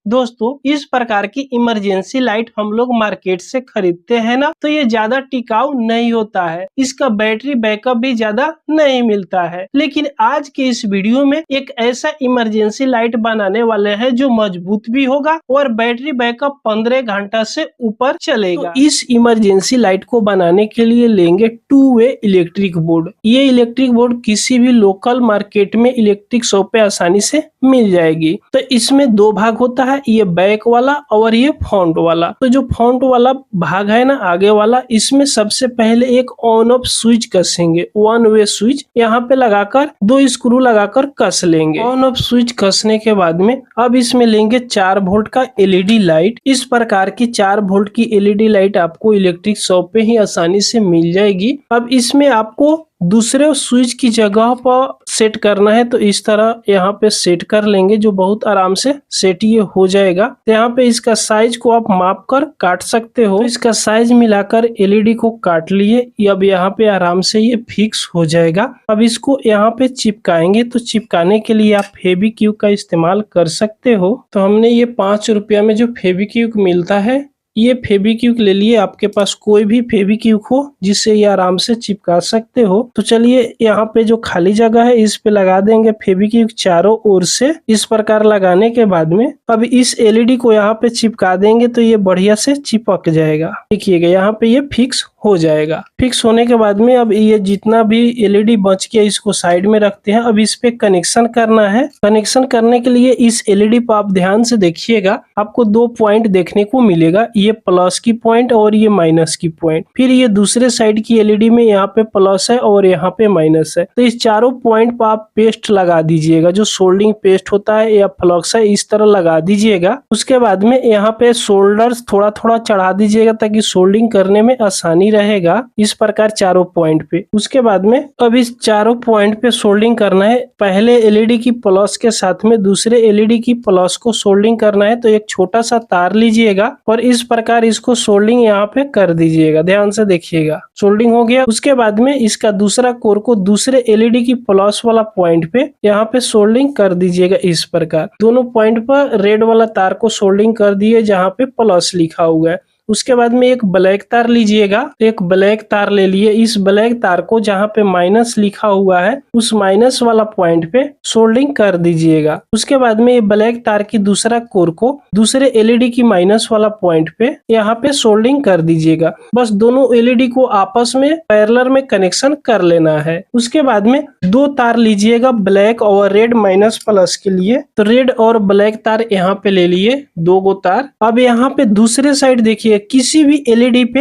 दोस्तों, इस प्रकार की इमरजेंसी लाइट हम लोग मार्केट से खरीदते हैं ना, तो ये ज्यादा टिकाऊ नहीं होता है। इसका बैटरी बैकअप भी ज्यादा नहीं मिलता है। लेकिन आज के इस वीडियो में एक ऐसा इमरजेंसी लाइट बनाने वाले हैं जो मजबूत भी होगा और बैटरी बैकअप 15 घंटा से ऊपर चलेगा। तो इस इमरजेंसी लाइट को बनाने के लिए लेंगे 2-वे इलेक्ट्रिक बोर्ड। ये इलेक्ट्रिक बोर्ड किसी भी लोकल मार्केट में इलेक्ट्रिक शॉप पे आसानी से मिल जाएगी। तो इसमें दो भाग होता है, ये बैक वाला और ये फ्रंट वाला। तो जो फ्रंट वाला भाग है ना, आगे वाला, इसमें सबसे पहले एक ऑन ऑफ स्विच कसेंगे, 1-वे स्विच यहाँ पे लगाकर 2 स्क्रू लगाकर कस लेंगे। ऑन ऑफ स्विच कसने के बाद में अब इसमें लेंगे 4 वोल्ट का एलईडी लाइट। इस प्रकार की 4 वोल्ट की एलईडी लाइट आपको इलेक्ट्रिक शॉप पे ही आसानी से मिल जाएगी। अब इसमें आपको दूसरे स्विच की जगह पर सेट करना है, तो इस तरह यहाँ पे सेट कर लेंगे, जो बहुत आराम से सेट ये हो जाएगा। तो यहाँ पे इसका साइज को आप माप कर काट सकते हो। तो इसका साइज मिलाकर एलईडी को काट लिए। अब यहाँ पे आराम से ये फिक्स हो जाएगा। अब इसको यहाँ पे चिपकाएंगे, तो चिपकाने के लिए आप फेविक्विक का इस्तेमाल कर सकते हो। तो हमने ये 5 रुपया में जो फेविक्विक मिलता है, ये फेविक्विक ले लिए। आपके पास कोई भी फेविक्विक हो जिससे ये आराम से चिपका सकते हो। तो चलिए, यहाँ पे जो खाली जगह है इस पे लगा देंगे फेविक्विक चारों ओर से। इस प्रकार लगाने के बाद में अब इस एलईडी को यहाँ पे चिपका देंगे, तो ये बढ़िया से चिपक जाएगा। देखिएगा, यहाँ पे ये फिक्स हो जाएगा। फिक्स होने के बाद में अब ये जितना भी एलईडी बच गया इसको साइड में रखते हैं। अब इस पे कनेक्शन करना है। कनेक्शन करने के लिए इस एलईडी पर आप ध्यान से देखिएगा, आपको 2 पॉइंट देखने को मिलेगा, ये प्लस की पॉइंट और ये माइनस की पॉइंट। फिर ये दूसरे साइड की एलईडी में यहाँ पे प्लस है और यहाँ पे माइनस है। तो इस चारों पॉइंट पर आप पेस्ट लगा दीजिएगा, जो सोल्डरिंग पेस्ट होता है या फ्लक्स है, इस तरह लगा दीजिएगा। उसके बाद में यहाँ पे सोल्डर्स थोड़ा थोड़ा चढ़ा दीजिएगा ताकि सोल्डरिंग करने में आसानी रहेगा। इस प्रकार चारों पॉइंट पे। उसके बाद में अब इस चारों पॉइंट पे सोल्डरिंग करना है। पहले एलईडी की प्लस के साथ में दूसरे एलईडी की प्लस को सोल्डरिंग करना है। तो एक छोटा सा तार लीजिएगा और इस प्रकार इसको सोल्डरिंग यहाँ पे कर दीजिएगा। ध्यान से देखिएगा, सोल्डरिंग हो गया। उसके बाद में इसका दूसरा कोर को दूसरे एलईडी की प्लस वाला पॉइंट पे यहाँ पे सोल्डरिंग कर दीजिएगा। इस प्रकार दोनों पॉइंट पर रेड वाला तार को सोल्डरिंग कर दिए जहाँ पे प्लस लिखा हुआ है। उसके बाद में एक ब्लैक तार लीजिएगा। एक ब्लैक तार ले लिए। इस ब्लैक तार को जहाँ पे माइनस लिखा हुआ है उस माइनस वाला पॉइंट पे सोल्डरिंग कर दीजिएगा। उसके बाद में ये ब्लैक तार की दूसरा कोर को दूसरे एलईडी की माइनस वाला पॉइंट पे यहाँ पे सोल्डरिंग कर दीजिएगा। बस दोनों एलईडी को आपस में पैरेलल में कनेक्शन कर लेना है। उसके बाद में 2 तार लीजिएगा ब्लैक और रेड माइनस प्लस के लिए। तो रेड और ब्लैक तार यहाँ पे ले लिए, 2 गो तार। अब यहाँ पे दूसरे साइड देखिए, किसी भी एलईडी पे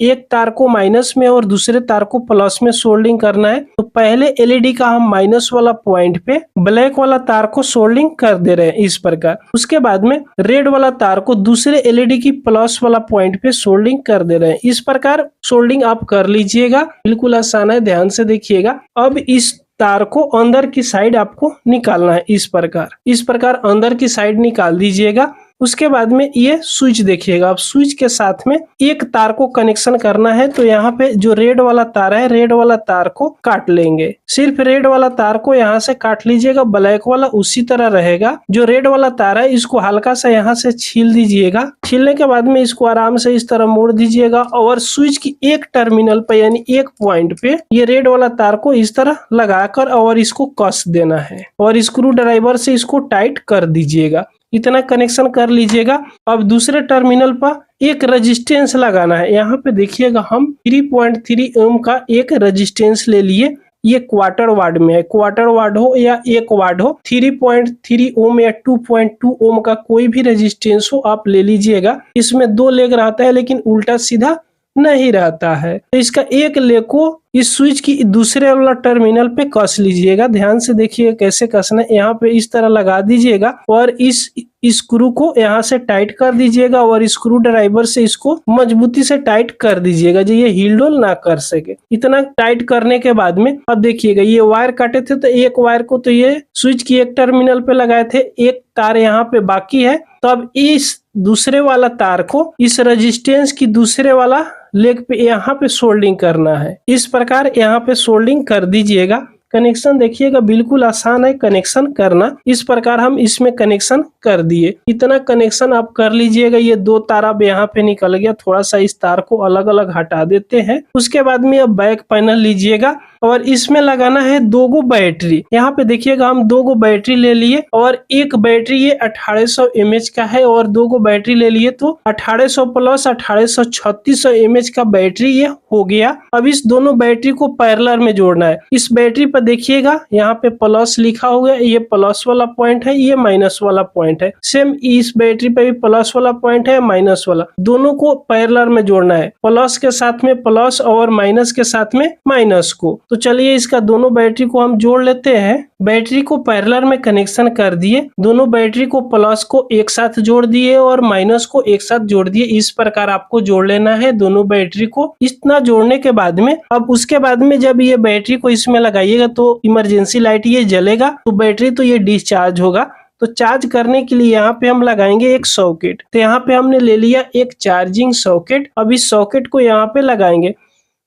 एक तार को माइनस में और दूसरे तार को प्लस में सोल्डरिंग करना है। तो पहले एलईडी का हम माइनस वाला पॉइंट पे ब्लैक वाला तार को सोल्डरिंग कर दे रहे हैं इस प्रकार। उसके बाद में रेड वाला तार को दूसरे एलईडी की प्लस वाला पॉइंट पे सोल्डरिंग कर दे रहे हैं। इस प्रकार सोल्डरिंग आप कर लीजिएगा, बिल्कुल आसान है, ध्यान से देखिएगा। अब इस तार को अंदर की साइड आपको निकालना है। इस प्रकार अंदर की साइड निकाल दीजिएगा। उसके बाद में ये स्विच देखिएगा। अब स्विच के साथ में एक तार को कनेक्शन करना है। तो यहाँ पे जो रेड वाला तार है, रेड वाला तार को काट लेंगे। सिर्फ रेड वाला तार को यहाँ से काट लीजिएगा, ब्लैक वाला उसी तरह रहेगा। जो रेड वाला तार है इसको हल्का सा यहाँ से छील दीजिएगा। छीलने के बाद में इसको आराम से इस तरह मोड़ दीजिएगा और स्विच की एक टर्मिनल पे यानी एक पॉइंट पे ये रेड वाला तार को इस तरह लगाकर और इसको कस देना है और स्क्रू ड्राइवर से इसको टाइट कर दीजिएगा। इतना कनेक्शन कर लीजिएगा। अब दूसरे टर्मिनल पर एक रेजिस्टेंस लगाना है। यहाँ पे देखिएगा, हम 3.3 ओम का एक रेजिस्टेंस ले लिए। ये क्वार्टर वाट में है, क्वार्टर वाट हो या 1 वाट हो, 3.3 ओम या 2.2 ओम का कोई भी रेजिस्टेंस हो आप ले लीजिएगा। इसमें 2 लेग रहता है लेकिन उल्टा सीधा नहीं रहता है। तो इसका एक लेग को इस स्विच की दूसरे वाला टर्मिनल पे कस लीजिएगा। ध्यान से देखिए कैसे कसना है। यहाँ पे इस तरह लगा दीजिएगा और इस स्क्रू को यहाँ से टाइट कर दीजिएगा और स्क्रू ड्राइवर से इसको मजबूती से टाइट कर दीजिएगा जो ये हिल डुल ना कर सके। इतना टाइट करने के बाद में अब देखिएगा, ये वायर काटे थे तो एक वायर को तो ये स्विच की एक टर्मिनल पे लगाए थे, एक तार यहाँ पे बाकी है। तो अब इस दूसरे वाला तार को इस रेजिस्टेंस की दूसरे वाला लेग पे यहाँ पे सोल्डरिंग करना है। इस प्रकार यहाँ पे सोल्डरिंग कर दीजिएगा। कनेक्शन देखिएगा बिल्कुल आसान है कनेक्शन करना। इस प्रकार हम इसमें कनेक्शन कर दिए। इतना कनेक्शन आप कर लीजिएगा। ये 2 तार अब यहाँ पे निकल गया। थोड़ा सा इस तार को अलग अलग हटा देते हैं। उसके बाद में अब बैक पैनल लीजिएगा और इसमें लगाना है 2 गो बैटरी। यहाँ पे देखिएगा हम 2 गो बैटरी ले लिए और एक बैटरी ये 1800 mAh का है और 2 गो बैटरी ले लिए तो 1800 प्लस 1800 3600 mAh का बैटरी ये हो गया। अब इस दोनों बैटरी को पैरेलल में जोड़ना है। इस बैटरी पर देखिएगा यहाँ पे प्लस लिखा हुआ है। ये प्लस वाला पॉइंट है, ये माइनस वाला पॉइंट है। सेम इस बैटरी पे भी प्लस वाला पॉइंट है, माइनस वाला, दोनों को पैरेलल में जोड़ना है। प्लस के साथ में प्लस और माइनस के साथ में माइनस को। तो चलिए इसका दोनों बैटरी को हम जोड़ लेते हैं। बैटरी को पैरेलल में कनेक्शन कर दिए। दोनों बैटरी को प्लस को एक साथ जोड़ दिए और माइनस को एक साथ जोड़ दिए। इस प्रकार आपको जोड़ लेना है दोनों बैटरी को। इतना जोड़ने के बाद में अब उसके बाद में जब ये बैटरी को इसमें लगाइएगा तो इमरजेंसी लाइट ये जलेगा, तो बैटरी तो ये डिस्चार्ज होगा। तो चार्ज करने के लिए यहाँ पे हम लगाएंगे एक सॉकेट। तो यहाँ पे हमने ले लिया एक चार्जिंग सॉकेट। अब इस सॉकेट को यहाँ पे लगाएंगे।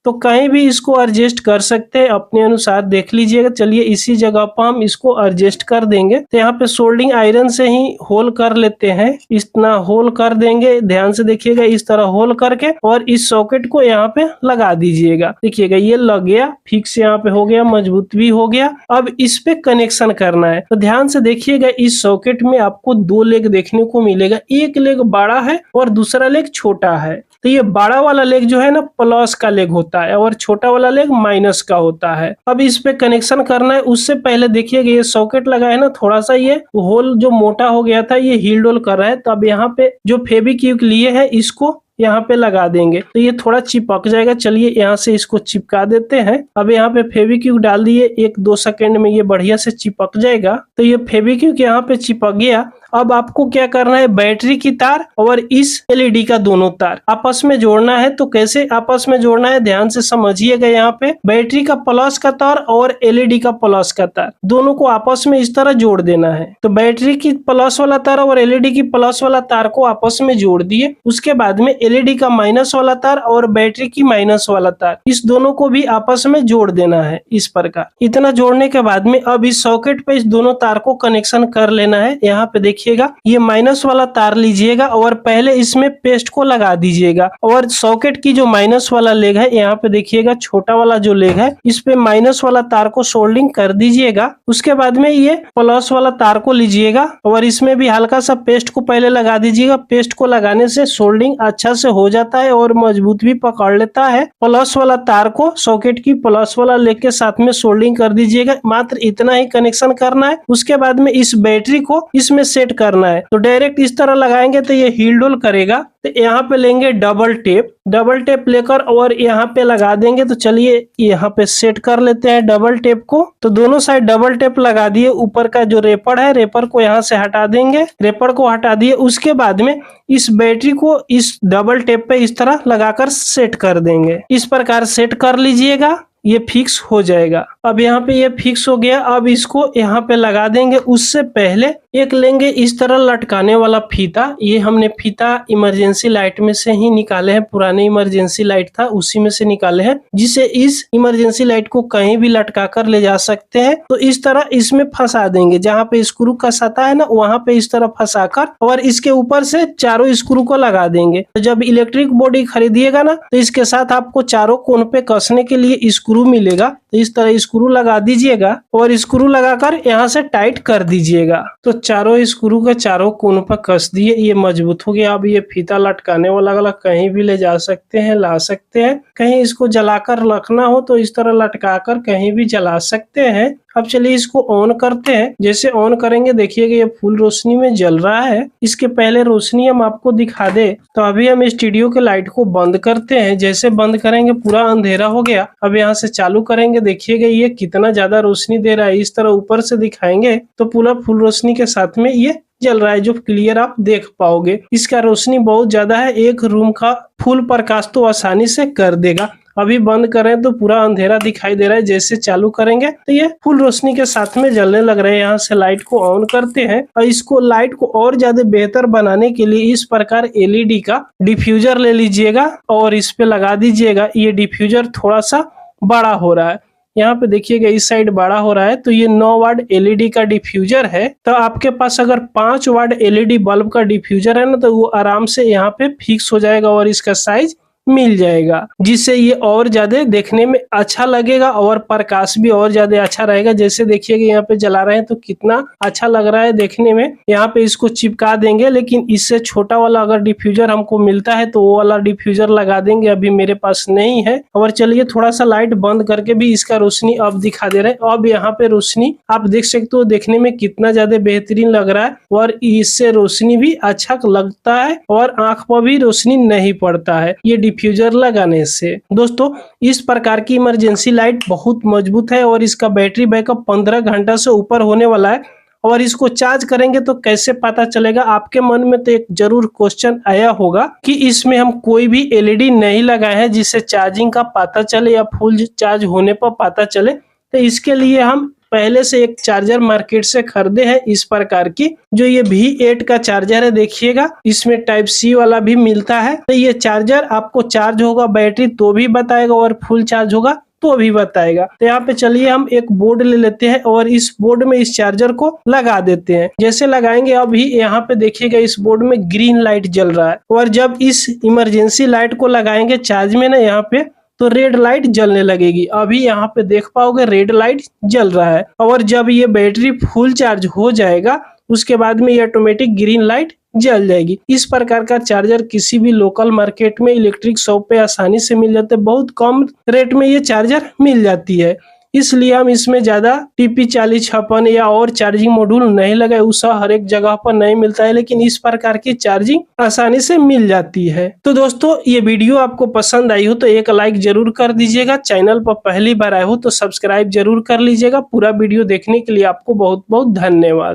तो कहीं भी इसको एडजस्ट कर सकते हैं, अपने अनुसार देख लीजिएगा। चलिए इसी जगह पर हम इसको एडजस्ट कर देंगे। तो यहाँ पे सोल्डिंग आयरन से ही होल कर लेते हैं। इतना होल कर देंगे, ध्यान से देखिएगा, इस तरह होल करके और इस सॉकेट को यहाँ पे लगा दीजिएगा। देखिएगा ये लग गया, फिक्स यहाँ पे हो गया, मजबूत भी हो गया। अब इस पे कनेक्शन करना है। तो ध्यान से देखिएगा इस सॉकेट में आपको 2 लेग देखने को मिलेगा। एक लेग बड़ा है और दूसरा लेग छोटा है। तो ये बड़ा वाला लेग जो है ना प्लस का लेग होता है और छोटा वाला लेग माइनस का होता है। अब इस पे कनेक्शन करना है। उससे पहले देखिएगा ये सॉकेट लगा है ना, थोड़ा सा ये होल जो मोटा हो गया था ये हील डोल कर रहा है। तो अब यहाँ पे जो फेविक्विक लिए है इसको यहाँ पे लगा देंगे तो ये थोड़ा चिपक जाएगा। चलिए यहाँ से इसको चिपका देते हैं। अब यहाँ पे फेविक्विक डाल दिए, 1-2 सेकंड में ये बढ़िया से चिपक जाएगा। तो ये फेविक्विक यहाँ पे चिपक गया। अब आपको क्या करना है, बैटरी की तार और इस एलईडी का दोनों तार आपस में जोड़ना है। तो कैसे आपस में जोड़ना है ध्यान से समझिएगा। यहाँ पे बैटरी का प्लस का तार और एलईडी का प्लस का तार दोनों को आपस में इस तरह जोड़ देना है। तो बैटरी की प्लस वाला तार और एलईडी की प्लस वाला तार को आपस में जोड़ दिए। उसके बाद में एलईडी का माइनस वाला तार और बैटरी की माइनस वाला तार, इस दोनों को भी आपस में जोड़ देना है इस प्रकार। इतना जोड़ने के बाद में अब इस सॉकेट पे इस दोनों तार को कनेक्शन कर लेना है। यहाँ पे देखिएगा ये माइनस वाला तार लीजिएगा और पहले इसमें पेस्ट को लगा दीजिएगा और सॉकेट की जो माइनस वाला लेग है यहाँ पे देखिएगा छोटा वाला जो लेग है इस पे माइनस वाला तार को सोल्डिंग कर दीजिएगा। उसके बाद में ये प्लस वाला तार को लीजिएगा और इसमें भी हल्का सा पेस्ट को पहले लगा दीजिएगा। पेस्ट को लगाने से सोल्डिंग अच्छा से हो जाता है और मजबूत भी पकड़ लेता है। प्लस वाला तार को सॉकेट की प्लस वाला लेग के साथ में सोल्डिंग कर दीजिएगा। मात्र इतना ही कनेक्शन करना है। उसके बाद में इस बैटरी को इसमें सेट करना है। तो डायरेक्ट इस तरह लगाएंगे तो ये हील डोल करेगा। तो यहाँ पे लेंगे डबल टेप लेकर और यहाँ पे लगा देंगे। तो चलिए यहाँ पे सेट कर लेते हैं डबल टेप को। तो दोनों साइड डबल टेप लगा दिए। ऊपर का जो रेपर है रेपर को यहाँ से हटा देंगे। रेपर को हटा दिए। उसके बाद में इस बैटरी को इस डबल टेप पे इस तरह लगाकर सेट कर देंगे। इस प्रकार सेट कर लीजिएगा, ये फिक्स हो जाएगा। अब यहाँ पे ये फिक्स हो गया। अब इसको यहाँ पे लगा देंगे। उससे पहले एक लेंगे इस तरह लटकाने वाला फीता। ये हमने फीता इमरजेंसी लाइट में से ही निकाले हैं। पुराने इमरजेंसी लाइट था उसी में से निकाले हैं, जिसे इस इमरजेंसी लाइट को कहीं भी लटका कर ले जा सकते हैं। तो इस तरह इसमें फंसा देंगे। जहाँ पे स्क्रू का सता है ना वहाँ पे इस तरह फंसा कर और इसके ऊपर से चारों स्क्रू को लगा देंगे। तो जब इलेक्ट्रिक बॉडी खरीदिएगा ना तो इसके साथ आपको चारों कोन पे कसने के लिए स्क्रू मिलेगा। तो इस तरह स्क्रू लगा दीजिएगा और स्क्रू लगाकर यहाँ से टाइट कर दीजिएगा। तो चारों स्क्रू के चारों कोन पर कस दिए। ये मजबूत हो गया। अब ये फीता लटकाने वाला कहीं भी ले जा सकते हैं, ला सकते हैं। कहीं इसको जलाकर रखना हो तो इस तरह लटकाकर कहीं भी जला सकते हैं। अब चलिए इसको ऑन करते हैं। जैसे ऑन करेंगे देखिएगा ये फुल रोशनी में जल रहा है। इसके पहले रोशनी हम आपको दिखा दे तो अभी हम स्टूडियो के लाइट को बंद करते हैं। जैसे बंद करेंगे पूरा अंधेरा हो गया। अब यहाँ से चालू करेंगे, देखिएगा ये कितना ज्यादा रोशनी दे रहा है। इस तरह ऊपर से दिखाएंगे तो पूरा फुल रोशनी के साथ में ये जल रहा है, जो क्लियर आप देख पाओगे। इसका रोशनी बहुत ज्यादा है। एक रूम का फुल प्रकाश तो आसानी से कर देगा। अभी बंद करें तो पूरा अंधेरा दिखाई दे रहा है। जैसे चालू करेंगे तो ये फुल रोशनी के साथ में जलने लग रहे हैं। यहाँ से लाइट को ऑन करते हैं और इसको लाइट को और ज्यादा बेहतर बनाने के लिए इस प्रकार एलईडी का डिफ्यूजर ले लीजिएगा और इस पे लगा दीजिएगा। ये डिफ्यूजर थोड़ा सा बड़ा हो रहा है यहाँ पे देखिएगा इस साइड बड़ा हो रहा है, तो ये 9 वाट एलईडी का डिफ्यूजर है। तो आपके पास अगर 5 वाट एलईडी बल्ब का डिफ्यूजर है ना, तो वो आराम से यहाँ पे फिक्स हो जाएगा और इसका साइज मिल जाएगा, जिससे ये और ज्यादा देखने में अच्छा लगेगा और प्रकाश भी और ज्यादा अच्छा रहेगा। जैसे देखिएगा यहाँ पे जला रहे हैं तो कितना अच्छा लग रहा है देखने में। यहाँ पे इसको चिपका देंगे, लेकिन इससे छोटा वाला अगर डिफ्यूजर हमको मिलता है तो वो वाला डिफ्यूजर लगा देंगे, अभी मेरे पास नहीं है। और चलिए थोड़ा सा लाइट बंद करके भी इसका रोशनी अब दिखा दे रहे हैं। अब यहाँ पे रोशनी आप देख सकते हो, देखने में कितना ज्यादा बेहतरीन लग रहा है और इससे रोशनी भी अच्छा लगता है और आंख पर भी रोशनी नहीं पड़ता है ये डिफ्यूजर लगाने से। दोस्तों इस प्रकार की इमरजेंसी लाइट बहुत मजबूत है और इसका बैटरी बैकअप 15 घंटा से ऊपर होने वाला है। और इसको चार्ज करेंगे तो कैसे पता चलेगा? आपके मन में तो एक जरूर क्वेश्चन आया होगा कि इसमें हम कोई भी एलईडी नहीं लगाए हैं जिससे चार्जिंग का पता चले या फुल चार्ज होने पर पता चले। तो इसके लिए हम पहले से एक चार्जर मार्केट से खरीदे हैं इस प्रकार की, जो ये V8 का चार्जर है। देखिएगा इसमें टाइप C वाला भी मिलता है। तो ये चार्जर आपको चार्ज होगा बैटरी तो भी बताएगा और फुल चार्ज होगा तो भी बताएगा। तो यहाँ पे चलिए हम एक बोर्ड ले लेते हैं और इस बोर्ड में इस चार्जर को लगा देते हैं। जैसे लगाएंगे अभी यहाँ पे देखिएगा इस बोर्ड में ग्रीन लाइट जल रहा है, और जब इस इमरजेंसी लाइट को लगाएंगे चार्ज में ना यहाँ पे, तो रेड लाइट जलने लगेगी। अभी यहाँ पे देख पाओगे रेड लाइट जल रहा है, और जब ये बैटरी फुल चार्ज हो जाएगा उसके बाद में ये ऑटोमेटिक ग्रीन लाइट जल जाएगी। इस प्रकार का चार्जर किसी भी लोकल मार्केट में इलेक्ट्रिक शॉप पे आसानी से मिल जाते हैं, बहुत कम रेट में ये चार्जर मिल जाती है। इसलिए हम इसमें ज्यादा TP4056 या और चार्जिंग मॉड्यूल नहीं लगाए, उसका हर एक जगह पर नहीं मिलता है, लेकिन इस प्रकार की चार्जिंग आसानी से मिल जाती है। तो दोस्तों ये वीडियो आपको पसंद आई हो तो एक लाइक जरूर कर दीजिएगा। चैनल पर पहली बार आए हो तो सब्सक्राइब जरूर कर लीजिएगा। पूरा वीडियो देखने के लिए आपको बहुत बहुत धन्यवाद।